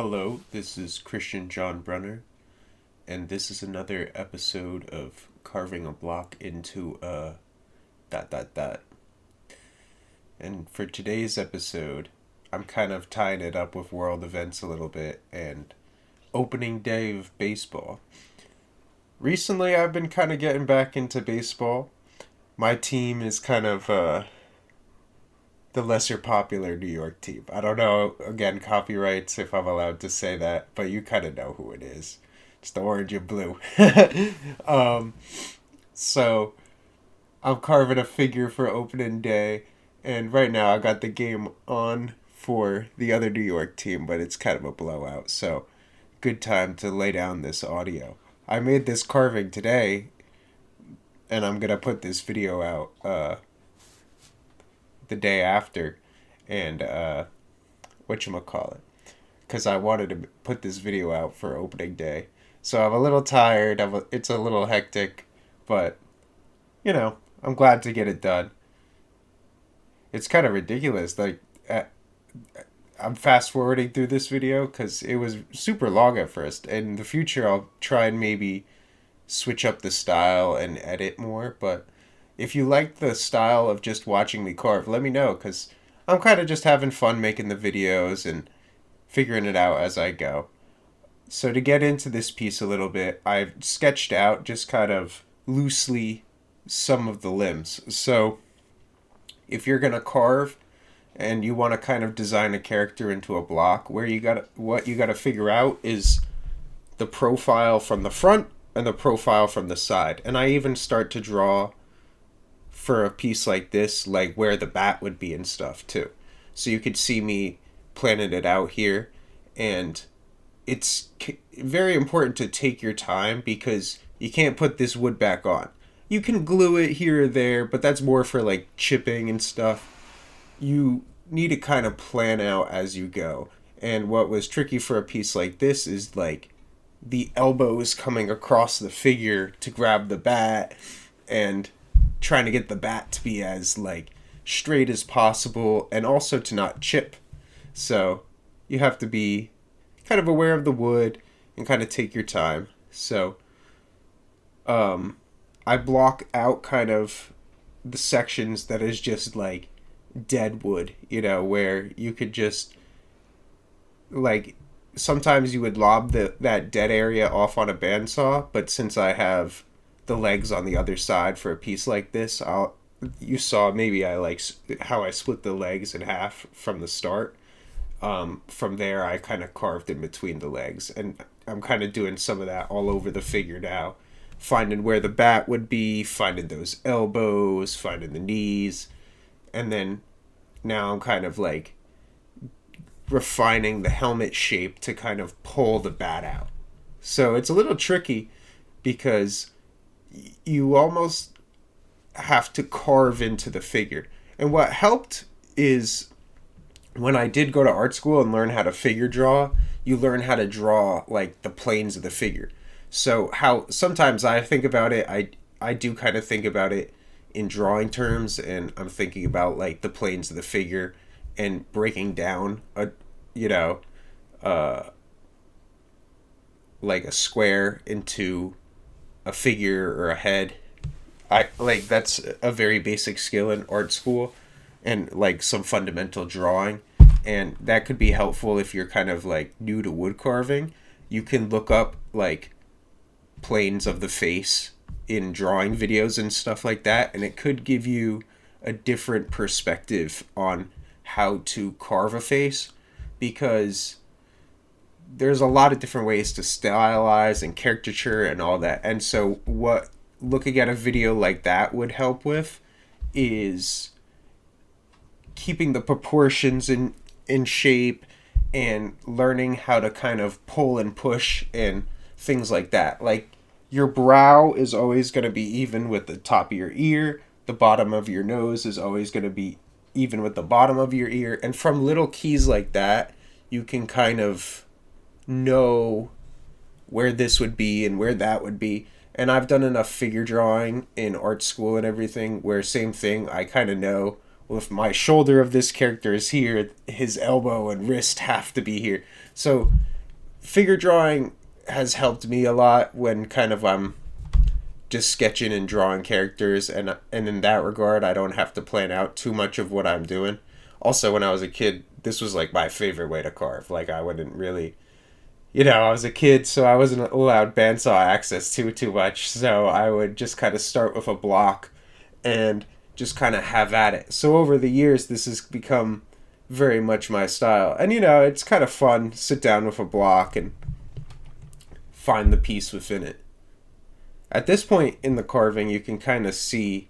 Hello, this is Christian John Brunner, and this is another episode of Carving a Block into a dot dot dot. And for today's episode, I'm kind of tying it up with world events a little bit and opening day of baseball. Recently, I've been kind of getting back into baseball. My team is kind of the lesser popular New York team. I don't know, again, copyrights if I'm allowed to say that, but you kind of know who it is. It's the orange and blue. um, so I'm carving a figure for opening day, and right now I got the game on for the other New York team, but it's kind of a blowout, so good time to lay down this audio. I made this carving today, and I'm gonna put this video out the day after, and whatchamacallit, because I wanted to put this video out for opening day. So I'm a little tired, it's a little hectic, but, I'm glad to get it done. It's kind of ridiculous, like, I'm fast forwarding through this video because it was super long at first. In the future, I'll try and maybe switch up the style and edit more, but if you like the style of just watching me carve, let me know, because I'm kind of just having fun making the videos and figuring it out as I go. So to get into this piece a little bit, I've sketched out just kind of loosely some of the limbs. So if you're going to carve and you want to kind of design a character into a block, what you got to figure out is the profile from the front and the profile from the side. And I even start to draw for a piece like this, like where the bat would be and stuff too. So you could see me planning it out here, and it's very important to take your time because you can't put this wood back on. You can glue it here or there, but that's more for like chipping and stuff. You need to kind of plan out as you go. And what was tricky for a piece like this is like the elbows coming across the figure to grab the bat, and trying to get the bat to be as like straight as possible and also to not chip. So you have to be kind of aware of the wood and kind of take your time. So I block out kind of the sections that is just like dead wood, where you could just like sometimes you would lob that dead area off on a bandsaw, but since I have the legs on the other side for a piece like this, you saw maybe I like how I split the legs in half from the start. From there I kind of carved in between the legs, and I'm kind of doing some of that all over the figure now, finding where the bat would be, finding those elbows, finding the knees, and then now I'm kind of like refining the helmet shape to kind of pull the bat out. So it's a little tricky because you almost have to carve into the figure. And what helped is when I did go to art school and learn how to figure draw, you learn how to draw like the planes of the figure. So how sometimes I think about it, I do kind of think about it in drawing terms, and I'm thinking about like the planes of the figure and breaking down like a square into a figure or a head. I like that's a very basic skill in art school and like some fundamental drawing, and that could be helpful if you're kind of like new to wood carving. You can look up like planes of the face in drawing videos and stuff like that, and it could give you a different perspective on how to carve a face, because there's a lot of different ways to stylize and caricature and all that. And so what looking at a video like that would help with is keeping the proportions in shape and learning how to kind of pull and push and things like that. Like your brow is always going to be even with the top of your ear. The bottom of your nose is always going to be even with the bottom of your ear. And from little keys like that, you can kind of know where this would be and where that would be. And I've done enough figure drawing in art school and everything where same thing, I kind of know, well, if my shoulder of this character is here, his elbow and wrist have to be here. So figure drawing has helped me a lot when kind of I'm just sketching and drawing characters, and in that regard I don't have to plan out too much of what I'm doing. Also, when I was a kid, this was like my favorite way to carve. Like, I wouldn't really, I was a kid, so I wasn't allowed bandsaw access to too much, so I would just kind of start with a block and just kind of have at it. So over the years, this has become very much my style. And it's kind of fun, sit down with a block and find the piece within it. At this point in the carving, you can kind of see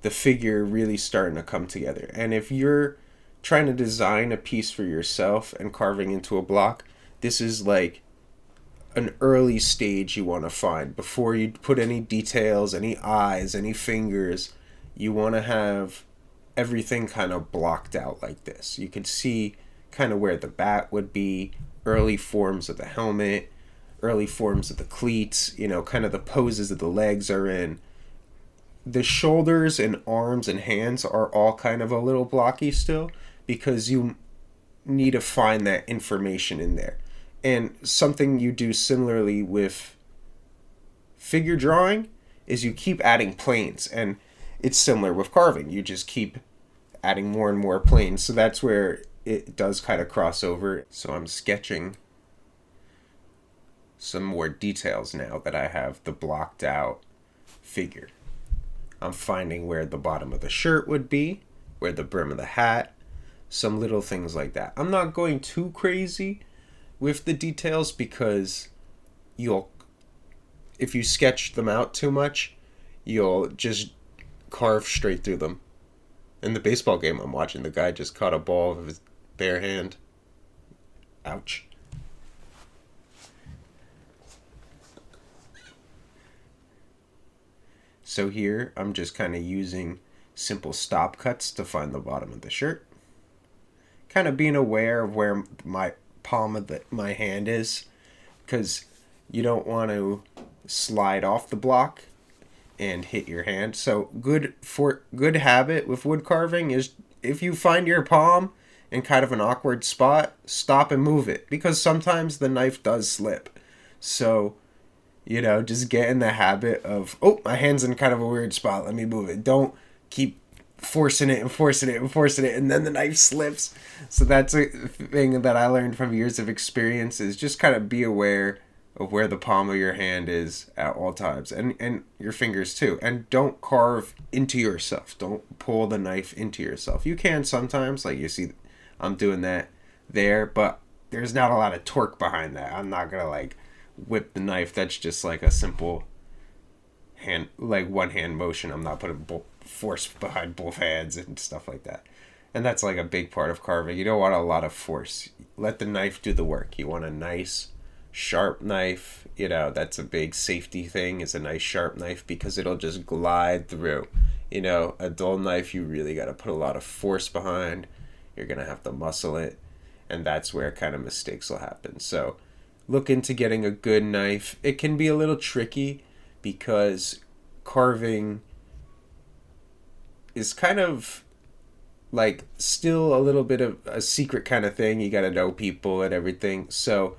the figure really starting to come together. And if you're trying to design a piece for yourself and carving into a block, this is like an early stage you want to find. Before you put any details, any eyes, any fingers, you want to have everything kind of blocked out like this. You can see kind of where the bat would be, early forms of the helmet, early forms of the cleats, kind of the poses that the legs are in. The shoulders and arms and hands are all kind of a little blocky still, because you need to find that information in there. And something you do similarly with figure drawing is you keep adding planes, and it's similar with carving. You just keep adding more and more planes. So that's where it does kind of cross over. So I'm sketching some more details now that I have the blocked out figure. I'm finding where the bottom of the shirt would be, where the brim of the hat, some little things like that. I'm not going too crazy with the details, because if you sketch them out too much, you'll just carve straight through them. In the baseball game I'm watching, the guy just caught a ball with his bare hand. Ouch. So here, I'm just kind of using simple stop cuts to find the bottom of the shirt. Kind of being aware of where my palm of my hand is, because you don't want to slide off the block and hit your hand. So good habit with wood carving is, if you find your palm in kind of an awkward spot, stop and move it, because sometimes the knife does slip. So just get in the habit of, oh, my hand's in kind of a weird spot, let me move it. Don't keep forcing it, and then the knife slips. So that's a thing that I learned from years of experience, is just kind of be aware of where the palm of your hand is at all times, and your fingers too. And don't carve into yourself. Don't pull the knife into yourself. You can sometimes, like you see I'm doing that there, but there's not a lot of torque behind that. I'm not gonna like whip the knife. That's just like a simple hand, like one hand motion. I'm not putting force behind both hands and stuff like that. And that's like a big part of carving. You don't want a lot of force. Let the knife do the work. You want a nice sharp knife. That's a big safety thing, is a nice sharp knife, because it'll just glide through. A dull knife, you really got to put a lot of force behind. You're gonna have to muscle it, and that's where kind of mistakes will happen. So look into getting a good knife. It can be a little tricky, because carving is kind of like still a little bit of a secret kind of thing. You got to know people and everything. So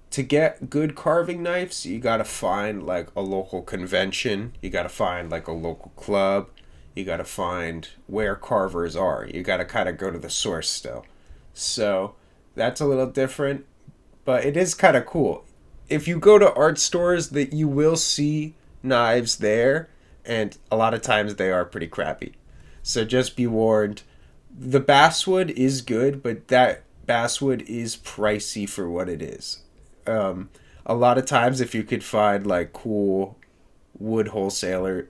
to get good carving knives, you got to find like a local convention. You got to find like a local club. You got to find where carvers are. You got to kind of go to the source still. So that's a little different, but it is kind of cool. If you go to art stores, that you will see knives there, and a lot of times they are pretty crappy. So just be warned. The basswood is good, but that basswood is pricey for what it is. A lot of times, if you could find like cool wood wholesalers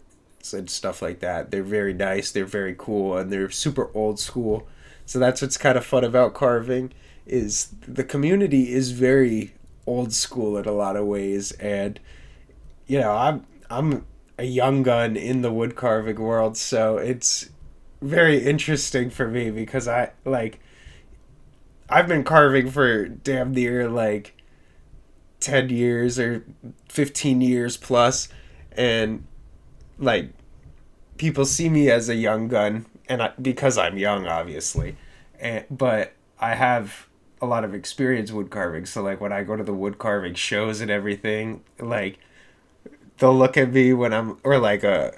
and stuff like that, they're very nice, they're very cool, and they're super old school. So that's what's kind of fun about carving, is the community is very old school in a lot of ways. And I'm a young gun in the wood carving world, so it's very interesting for me, because I've been carving for damn near like 10 years or 15 years plus, and like people see me as a young gun, and because I'm young, obviously, but I have a lot of experience wood carving. So like when I go to the wood carving shows and everything, like they'll look at me when I'm or like a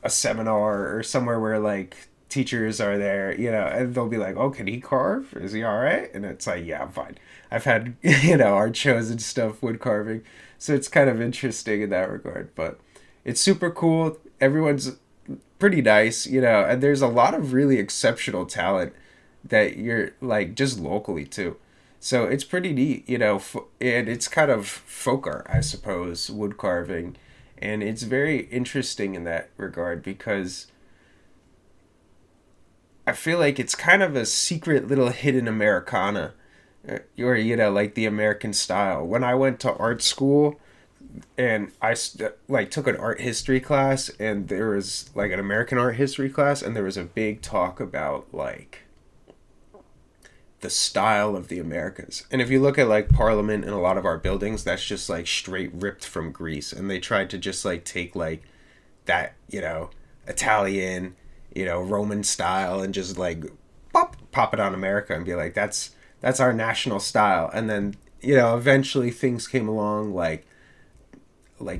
seminar or somewhere where like teachers are there, and they'll be like, "Oh, can he carve? Is he all right?" And it's like, "Yeah, I'm fine." I've had art shows and stuff wood carving, so it's kind of interesting in that regard. But it's super cool. Everyone's pretty nice, and there's a lot of really exceptional talent that you're like just locally too. So it's pretty neat, and it's kind of folk art, I suppose, wood carving. And it's very interesting in that regard because I feel like it's kind of a secret little hidden Americana, or, like the American style. When I went to art school, and like took an art history class, and there was like an American art history class, and there was a big talk about like the style of the Americas. And if you look at like Parliament and a lot of our buildings, that's just like straight ripped from Greece, and they tried to just like take like that, Italian, Roman style, and just like pop it on America and be like that's our national style. And then eventually things came along like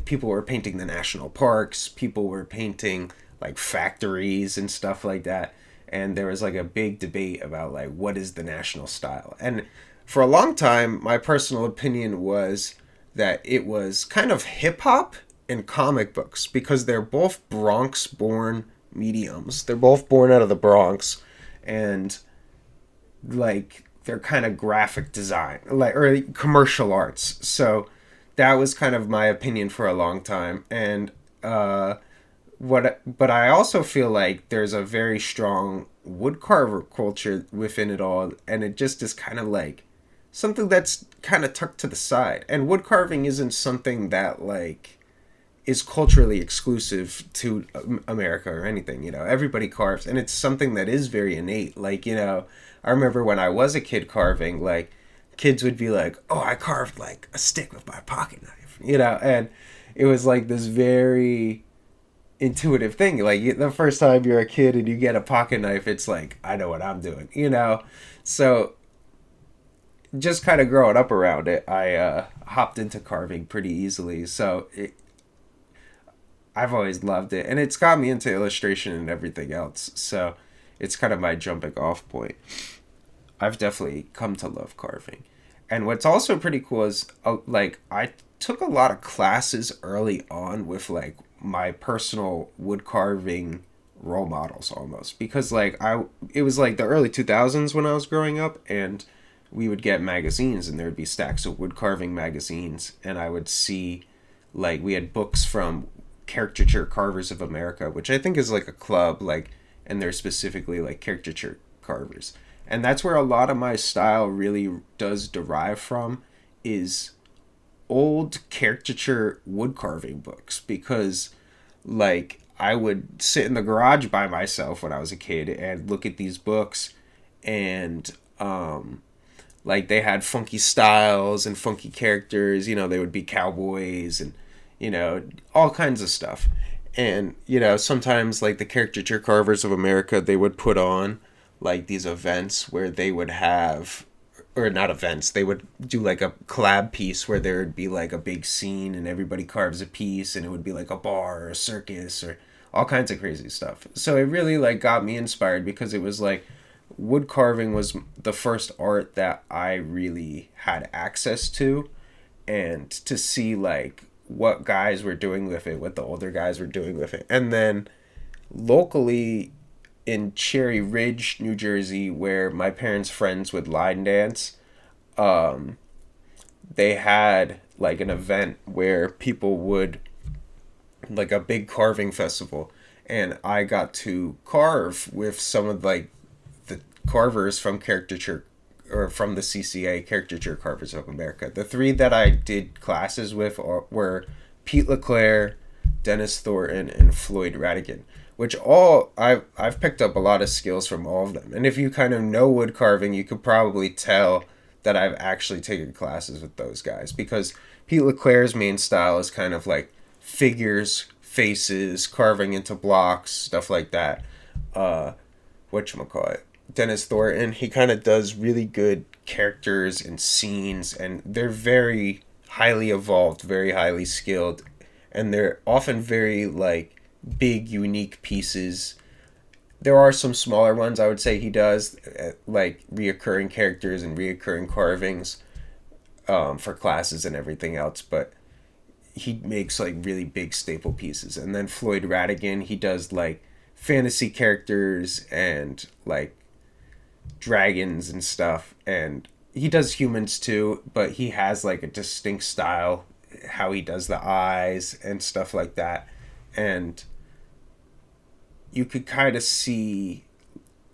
people were painting the national parks, people were painting like factories and stuff like that, and there was like a big debate about like what is the national style. And for a long time my personal opinion was that it was kind of hip hop and comic books, because they're both Bronx born mediums. They're both born out of the Bronx, and like they're kind of graphic design like or commercial arts. So that was kind of my opinion for a long time. And but I also feel like there's a very strong woodcarver culture within it all, and it just is kind of like something that's kind of tucked to the side. And woodcarving isn't something that like is culturally exclusive to America or anything. Everybody carves, and it's something that is very innate. Like, I remember when I was a kid carving, like kids would be like, "Oh, I carved like a stick with my pocket knife," and it was like this very intuitive thing. Like the first time you're a kid and you get a pocket knife, it's like, I know what I'm doing. So just kind of growing up around it, I hopped into carving pretty easily. So I've always loved it, and it's got me into illustration and everything else. So it's kind of my jumping off point. I've definitely come to love carving. And what's also pretty cool is like I took a lot of classes early on with like my personal wood carving role models almost, because like it was like the early 2000s when I was growing up, and we would get magazines and there would be stacks of wood carving magazines, and I would see like we had books from Caricature Carvers of America, which I think is like a club, like, and they're specifically like caricature carvers. And that's where a lot of my style really does derive from, is old caricature wood carving books, because like I would sit in the garage by myself when I was a kid and look at these books, and like they had funky styles and funky characters, they would be cowboys and all kinds of stuff. And sometimes like the Caricature Carvers of America, they would put on like these events where they would have, or not events, they would do like a collab piece where there would be like a big scene and everybody carves a piece, and it would be like a bar or a circus or all kinds of crazy stuff. So it really like got me inspired, because it was like wood carving was the first art that I really had access to, and to see like what guys were doing with it, what the older guys were doing with it. And then locally in Cherry Ridge, New Jersey, where my parents' friends would line dance, they had like an event where people would, like a big carving festival, and I got to carve with some of like the carvers from caricature, or from the CCA, Caricature Carvers of America. The three that I did classes with were Pete LeClaire, Dennis Thornton, and Floyd Radigan, which all I've picked up a lot of skills from all of them. And if you kind of know wood carving, you could probably tell that I've actually taken classes with those guys, because Pete LeClaire's main style is kind of like figures, faces, carving into blocks, stuff like that. Whatchamacallit. Dennis Thornton. He kind of does really good characters and scenes, and they're very highly evolved, very highly skilled, and they're often very like big, unique pieces. There are some smaller ones I would say he does, like reoccurring characters and reoccurring carvings for classes and everything else, but he makes like really big staple pieces. And then Floyd Radigan, he does like fantasy characters and like dragons and stuff, and he does humans too, but he has like a distinct style, how he does the eyes and stuff like that. And you could kind of see,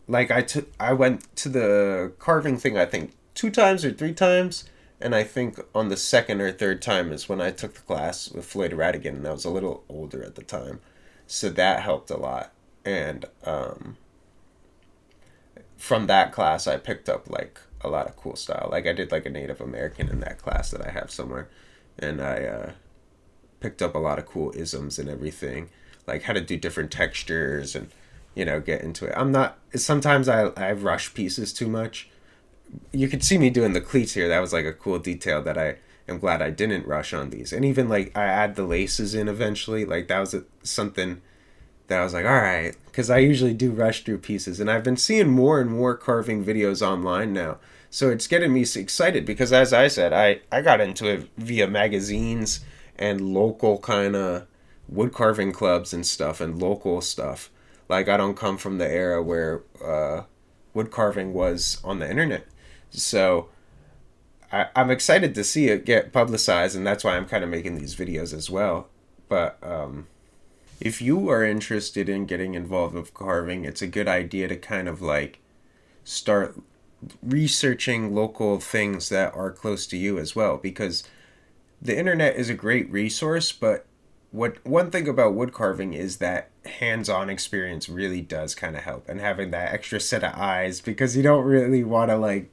like, I went to the carving thing I think 2 times or 3 times, and I think on the second or third time is when I took the class with Floyd Radigan, and I was a little older at the time, so that helped a lot. And from that class, I picked up like a lot of cool style. Like I did like a Native American in that class that I have somewhere, and I picked up a lot of cool isms and everything, like how to do different textures and get into it. I'm not. Sometimes I rush pieces too much. You could see me doing the cleats here. That was like a cool detail that I am glad I didn't rush on these. And even like I add the laces in eventually. Like that was something that I was like, all right, because I usually do rush through pieces, and I've been seeing more and more carving videos online now. So it's getting me excited because, as I said, I got into it via magazines and local kind of wood carving clubs and stuff and local stuff. Like, I don't come from the era where wood carving was on the internet. So I'm excited to see it get publicized, and that's why I'm kind of making these videos as well. But if you are interested in getting involved with carving, it's a good idea to kind of like start researching local things that are close to you as well, because the internet is a great resource, but what one thing about wood carving is that hands-on experience really does kind of help, and having that extra set of eyes, because you don't really want to like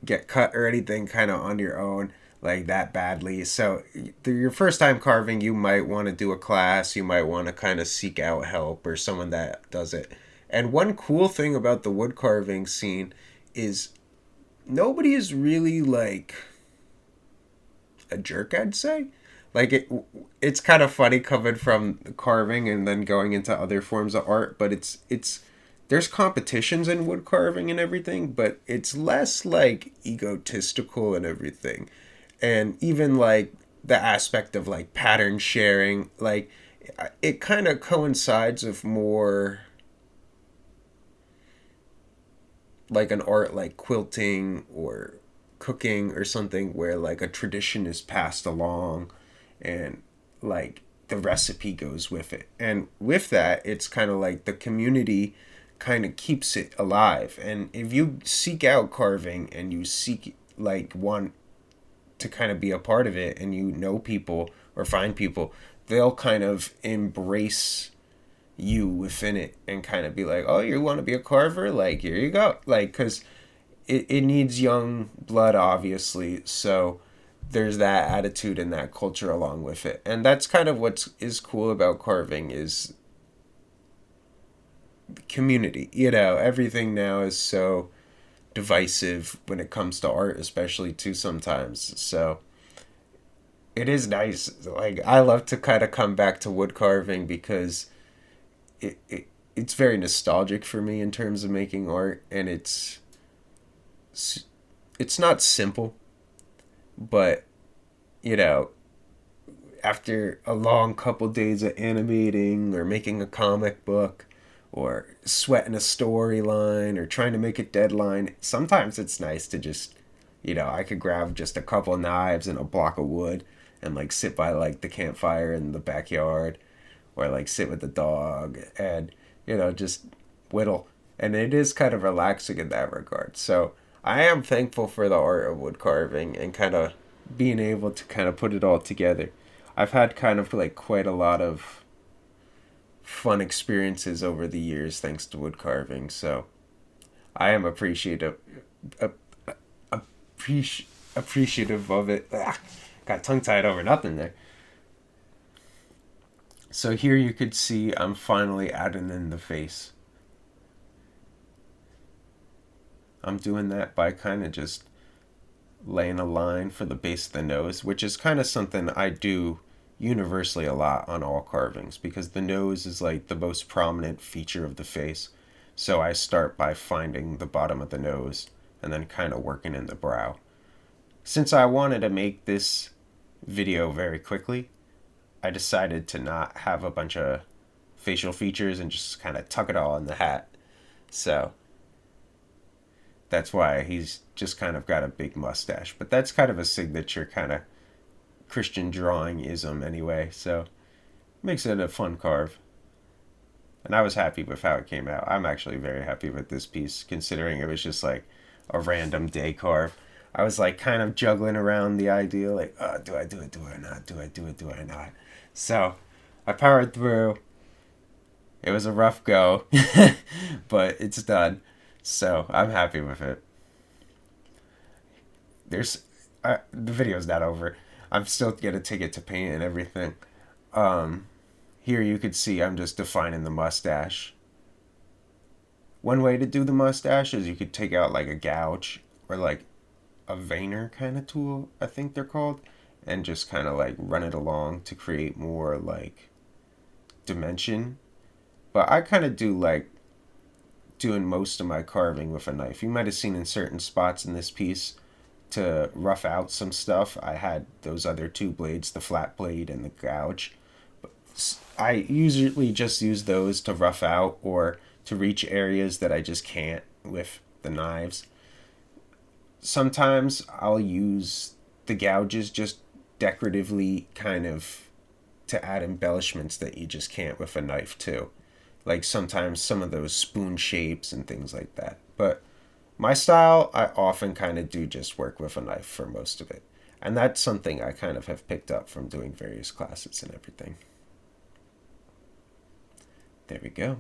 get cut or anything kind of on your own like that badly. So your first time carving, you might want to do a class, you might want to kind of seek out help or someone that does it. And one cool thing about the wood carving scene is nobody is really like a jerk, I'd say. Like it's kind of funny coming from carving and then going into other forms of art, but it's there's competitions in wood carving and everything, but it's less like egotistical and everything. And even like the aspect of like pattern sharing, like it kind of coincides with more like an art like quilting or cooking or something, where like a tradition is passed along and like the recipe goes with it. And with that, it's kind of like the community kind of keeps it alive. And if you seek out carving and you seek like want to kind of be a part of it, and people or find people, they'll kind of embrace you within it and kind of be like, oh, you want to be a carver, like here you go, like, because it needs young blood obviously. So there's that attitude and that culture along with it, and that's kind of what is cool about carving is community. Everything now is so divisive when it comes to art, especially too sometimes. So it is nice. Like I love to kind of come back to wood carving because it's very nostalgic for me in terms of making art, and it's not simple, but you know, after a long couple days of animating or making a comic book or sweating a storyline or trying to make a deadline, sometimes it's nice to just, I could grab just a couple of knives and a block of wood and like sit by like the campfire in the backyard, or like sit with the dog and, just whittle. And it is kind of relaxing in that regard. So I am thankful for the art of wood carving and kind of being able to kind of put it all together. I've had kind of like quite a lot of fun experiences over the years thanks to wood carving. So I am appreciative of it. Got tongue tied over nothing there. So here you could see I'm finally adding in the face. I'm doing that by kind of just laying a line for the base of the nose, which is kind of something I do universally a lot on all carvings because the nose is like the most prominent feature of the face. So I start by finding the bottom of the nose and then kind of working in the brow. Since I wanted to make this video very quickly, I decided to not have a bunch of facial features and just kind of tuck it all in the hat. So that's why he's just kind of got a big mustache. But that's kind of a signature kind of Christian drawing ism anyway. So makes it a fun carve. And I was happy with how it came out. I'm actually very happy with this piece, considering it was just like a random day carve. I was like kind of juggling around the idea, like, do I do it? Do I not? Do I do it? Do I not? So I powered through. It was a rough go, but it's done. So I'm happy with it. There's the video's not over. I'm still gonna take it to paint and everything. Here you could see I'm just defining the mustache. One way to do the mustache is you could take out like a gouge or like a veiner kind of tool, I think they're called, and just kind of like run it along to create more like dimension. But I kind of do like doing most of my carving with a knife. You might have seen in certain spots in this piece to rough out some stuff, I had those other two blades, the flat blade and the gouge. I usually just use those to rough out or to reach areas that I just can't with the knives. Sometimes I'll use the gouges just decoratively kind of to add embellishments that you just can't with a knife too. Like sometimes some of those spoon shapes and things like that. But my style, I often kind of do just work with a knife for most of it. And that's something I kind of have picked up from doing various classes and everything. There we go.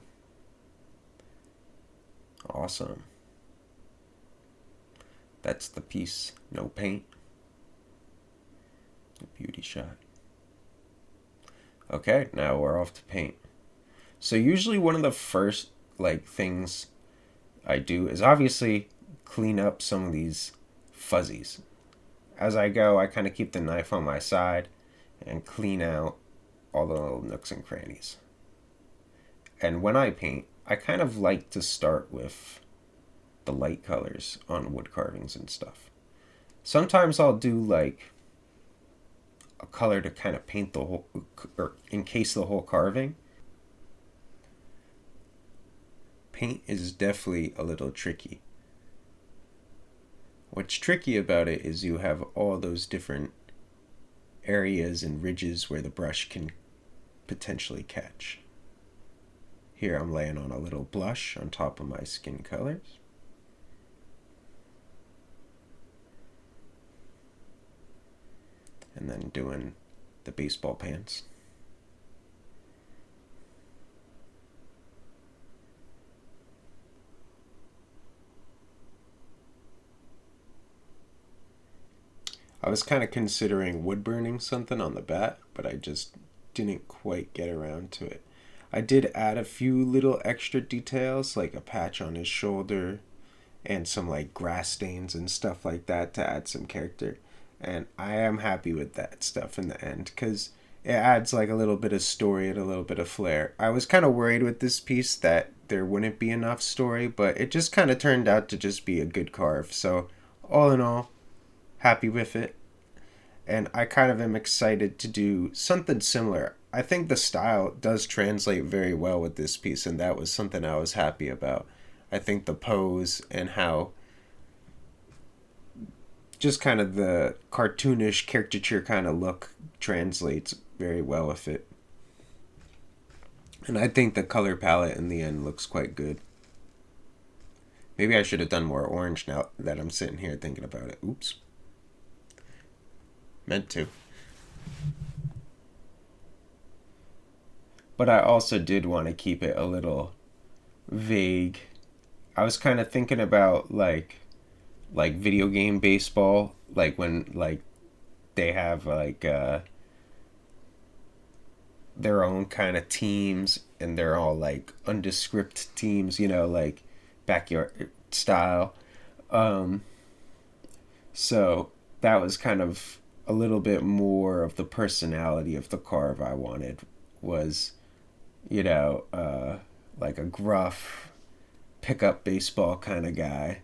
Awesome. That's the piece. No paint. A beauty shot. Okay, now we're off to paint. So usually one of the first like things I do is obviously clean up some of these fuzzies. As I go, I kind of keep the knife on my side and clean out all the little nooks and crannies. And when I paint, I kind of like to start with the light colors on wood carvings and stuff. Sometimes I'll do like a color to kind of paint the whole, or encase the whole carving. Paint is definitely a little tricky. What's tricky about it is you have all those different areas and ridges where the brush can potentially catch. Here I'm laying on a little blush on top of my skin colors. And then doing the baseball pants. I was kind of considering wood burning something on the bat, but I just didn't quite get around to it. I did add a few little extra details, like a patch on his shoulder and some like grass stains and stuff like that to add some character. And I am happy with that stuff in the end because it adds like a little bit of story and a little bit of flair. I was kind of worried with this piece that there wouldn't be enough story, but it just kind of turned out to just be a good carve. So all in all, happy with it. And I kind of am excited to do something similar. I think the style does translate very well with this piece, and that was something I was happy about. I think the pose and how just kind of the cartoonish caricature kind of look translates very well with it. And I think the color palette in the end looks quite good. Maybe I should have done more orange now that I'm sitting here thinking about it. Oops. Meant to. But I also did want to keep it a little vague. I was kind of thinking about like video game baseball, like when like they have like their own kind of teams and they're all like undescript teams, you know, like backyard style. Um, so that was kind of a little bit more of the personality of the carve I wanted. Was, you know, like a gruff pickup baseball kind of guy.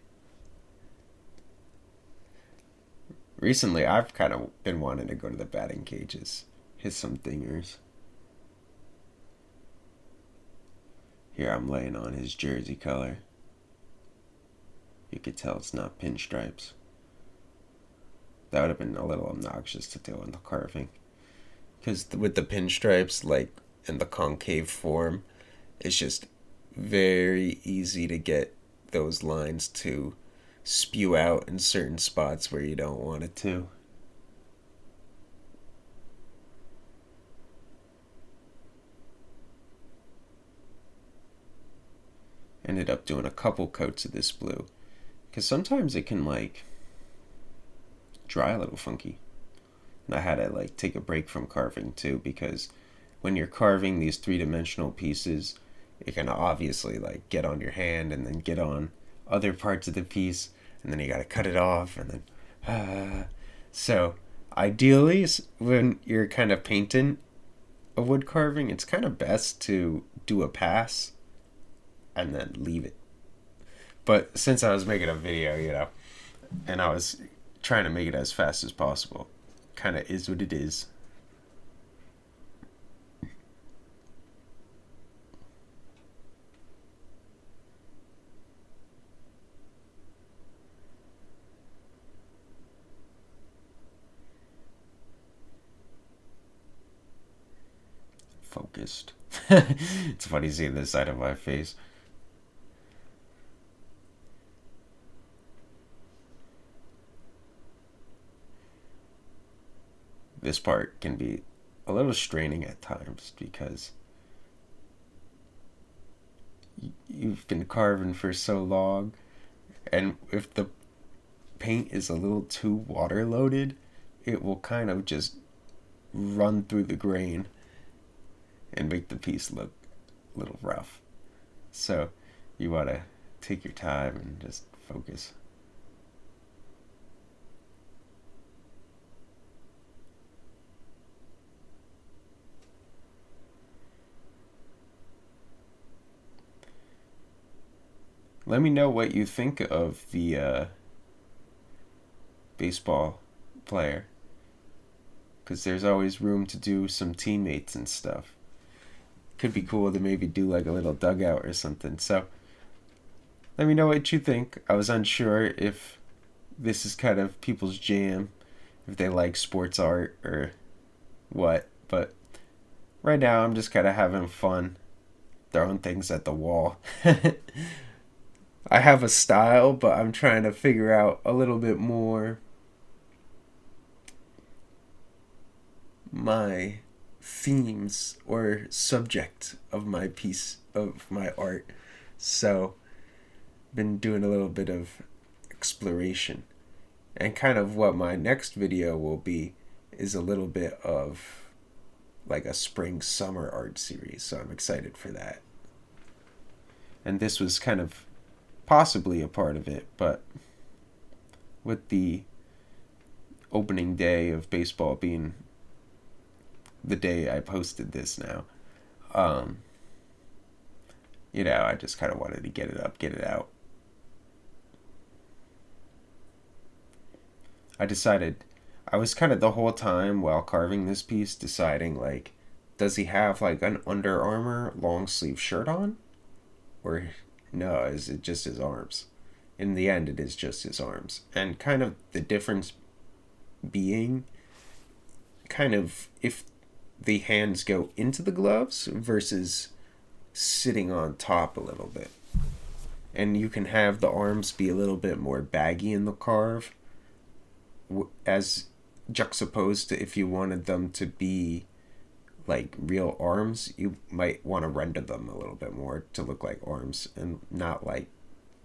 Recently, I've kind of been wanting to go to the batting cages, hit some dingers. Here I'm laying on his jersey color. You could tell it's not pinstripes. That would have been a little obnoxious to do in the carving. Because with the pinstripes, like in the concave form, it's just very easy to get those lines to spew out in certain spots where you don't want it to. Ended up doing a couple coats of this blue because sometimes it can like dry a little funky. And I had to like take a break from carving too because when you're carving these three-dimensional pieces, it can obviously like get on your hand and then get on other parts of the piece, and then you got to cut it off, and then so ideally when you're kind of painting a wood carving, it's kind of best to do a pass and then leave it. But since I was making a video, and I was trying to make it as fast as possible, kind of is what it is. Focused. It's funny seeing this side of my face. This part can be a little straining at times because you've been carving for so long, and if the paint is a little too water loaded, it will kind of just run through the grain and make the piece look a little rough. So you want to take your time and just focus. Let me know what you think of the baseball player, because there's always room to do some teammates and stuff. Could be cool to maybe do like a little dugout or something. So let me know what you think. I was unsure if this is kind of people's jam, if they like sports art or what, but right now I'm just kind of having fun throwing things at the wall. I have a style, but I'm trying to figure out a little bit more my themes or subject of my piece of my art. So, been doing a little bit of exploration. And kind of what my next video will be is a little bit of like a spring summer art series. So, I'm excited for that. And this was kind of possibly a part of it, but with the opening day of baseball being the day I posted this now, I just kind of wanted to get it up, get it out. I decided, I was kind of the whole time while carving this piece deciding, like, does he have like an Under Armour long sleeve shirt on? Or no, is it just his arms? In the end, it is just his arms. And kind of the difference being kind of if the hands go into the gloves versus sitting on top a little bit. And you can have the arms be a little bit more baggy in the carve, as juxtaposed to if you wanted them to be like real arms, you might want to render them a little bit more to look like arms and not like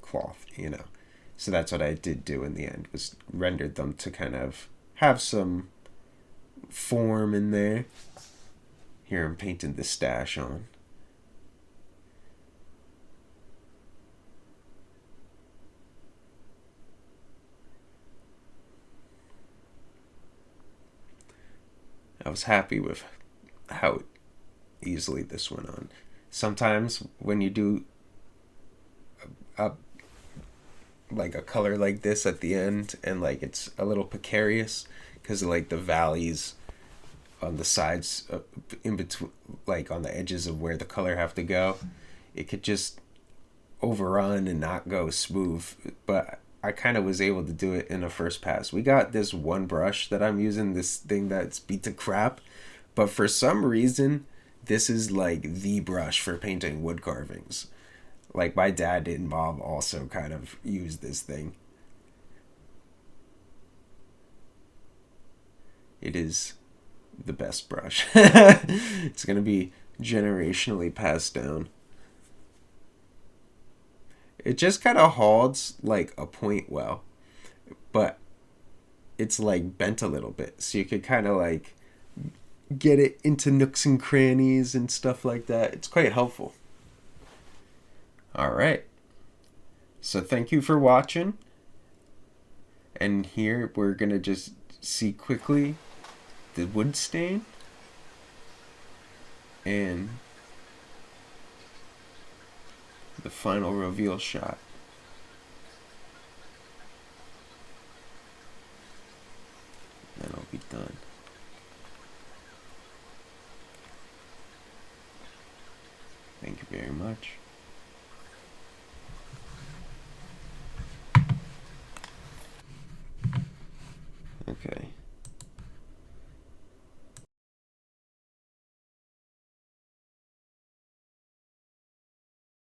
cloth. So that's what I did do in the end, was rendered them to kind of have some form in there. Here I'm painting the stash on. I was happy with how easily this went on. Sometimes when you do a like a color like this at the end and like it's a little precarious because like the valleys on the sides in between, like on the edges of where the color have to go, it could just overrun and not go smooth. But I kind of was able to do it in a first pass. We got this one brush that I'm using, this thing that's beat to crap, but for some reason this is like the brush for painting wood carvings. Like my dad and mom also kind of use this thing. It is the best brush. It's gonna be generationally passed down. It just kind of holds like a point well, but it's like bent a little bit, so you could kind of like get it into nooks and crannies and stuff like that. It's quite helpful. All right. So thank you for watching. And here we're gonna just see quickly the wood stain and the final reveal shot. Then I'll be done. Thank you very much. Okay.